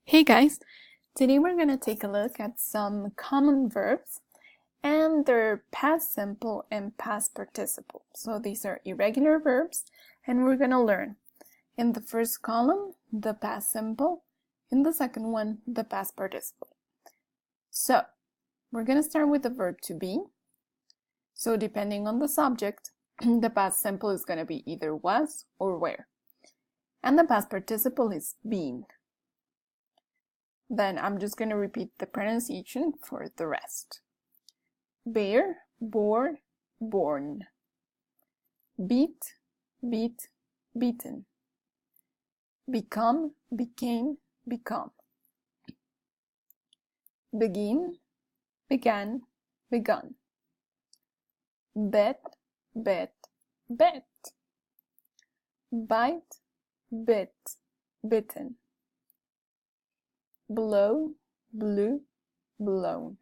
Hey guys, today we're going to take a look at some common verbs and their past simple and past participle. So these are irregular verbs and we're going to learn in the first column the past simple, in the second one the past participle. So we're going to start with the verb to be. So depending on the subject, the past simple is going to be either was or were. And the past participle is been. Then I'm just going to repeat the pronunciation for the rest. Bear, bore, born. Beat, beat, beaten. Become, became, become. Begin, began, begun. Bet, bet, bet. Bite, bit, bitten. Blow, blew, blown.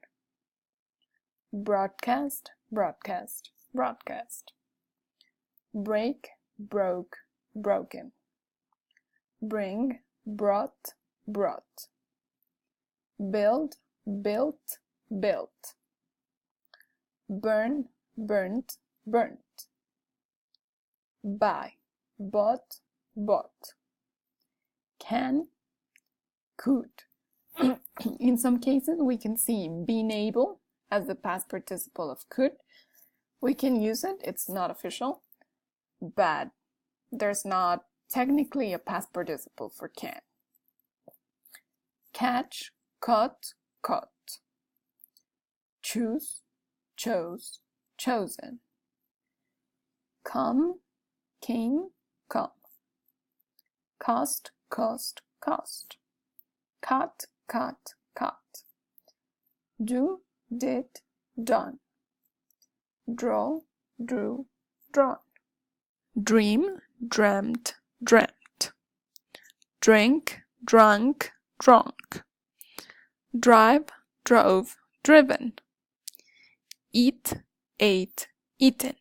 Broadcast, broadcast, broadcast. Break, broke, broken. Bring, brought, brought. Build, built, built. Burn, burnt, burnt. Buy, bought, bought. Can, could. In some cases, we can see been able as the past participle of could. We can use it, it's not official, but there's not technically a past participle for can. Catch, caught, caught. Choose, chose, chosen. Come, came, come. Cost, cost, cost. Cut, cut, cut. Do, did, done. Draw, drew, drawn. Dream, dreamt, dreamt. Drink, drunk, drunk. Drive, drove, driven. Eat, ate, eaten.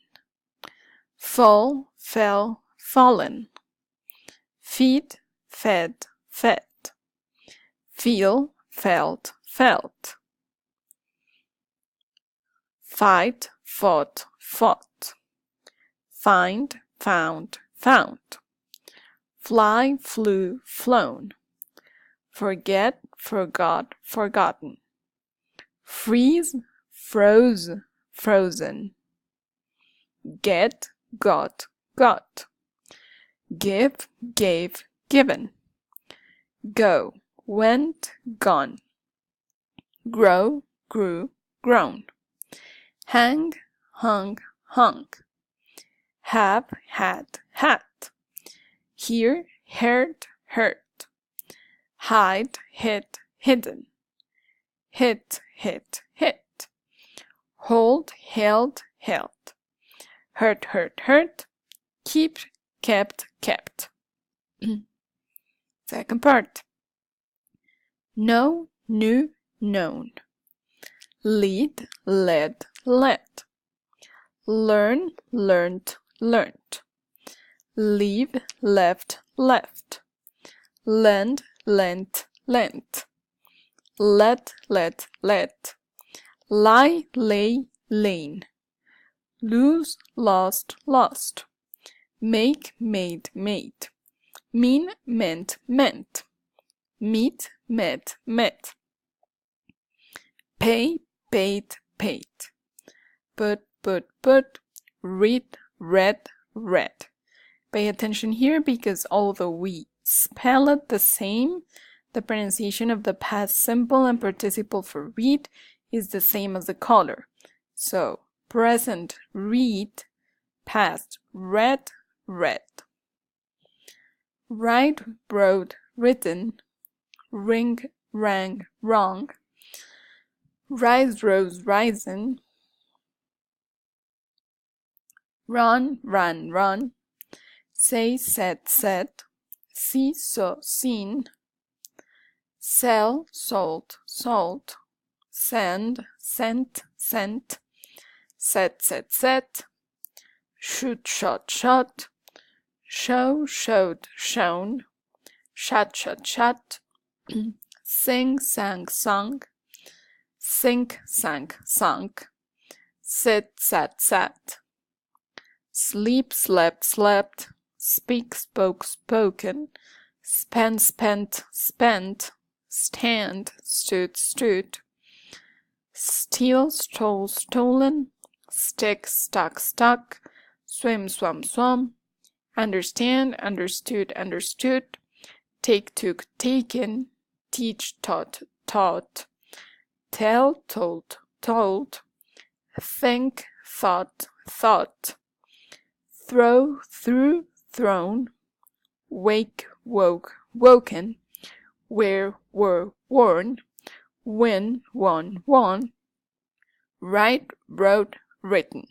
Fall, fell, fallen. Feed, fed, fed. Feel, felt, felt. Fight, fought, fought. Find, found, found. Fly, flew, flown. Forget, forgot, forgotten. Freeze, froze, frozen. Get, got, got. Give, gave, given. Go, went, gone. Grow, grew, grown. Hang, hung, hung. Have, had, had. Hear, heard, heard. Hide, hid, hidden. Hit, hit, hit. Hold, held, held. Hurt, hurt, hurt. Keep, kept, kept. Second part. Know, knew, known. Lead, led, led. Learn, learnt, learnt. Leave, left, left. Lend, lent, lent. Let, let, let. Lie, lay, lain. Lose, lost, lost. Make, made, made. Mean, meant, meant. Meet, met, met. Pay, paid, paid. Put, put. Read, read, read. Pay attention here because although we spell it the same, the pronunciation of the past simple and participle for read is the same as the color. So, present, read, past, read, read. Write, wrote, written. Ring, rang, wrong. Rise, rose, risen. Run, ran, run. Say, said, said. See, saw, seen. Sell, sold, sold. Send, sent, sent. Set, said, set. Shoot, shot, shot. Show, showed, shown. Shut, shut, shut. Sing, sang, sung. Sink, sank, sunk. Sit, sat, sat. Sleep, slept, slept. Speak, spoke, spoken. Spend, spent, spent. Stand, stood, stood. Steal, stole, stolen. Stick, stuck, stuck. Swim, swam, swum. Understand, understood, understood. Take, took, taken. Teach, taught, taught. Tell, told, told. Think, thought, thought. Throw, threw, thrown. Wake, woke, woken. Wear, were, worn. Win, won, won. Write, wrote, written.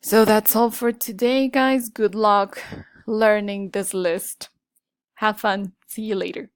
So that's all for today, guys. Good luck learning this list. Have fun. See you later.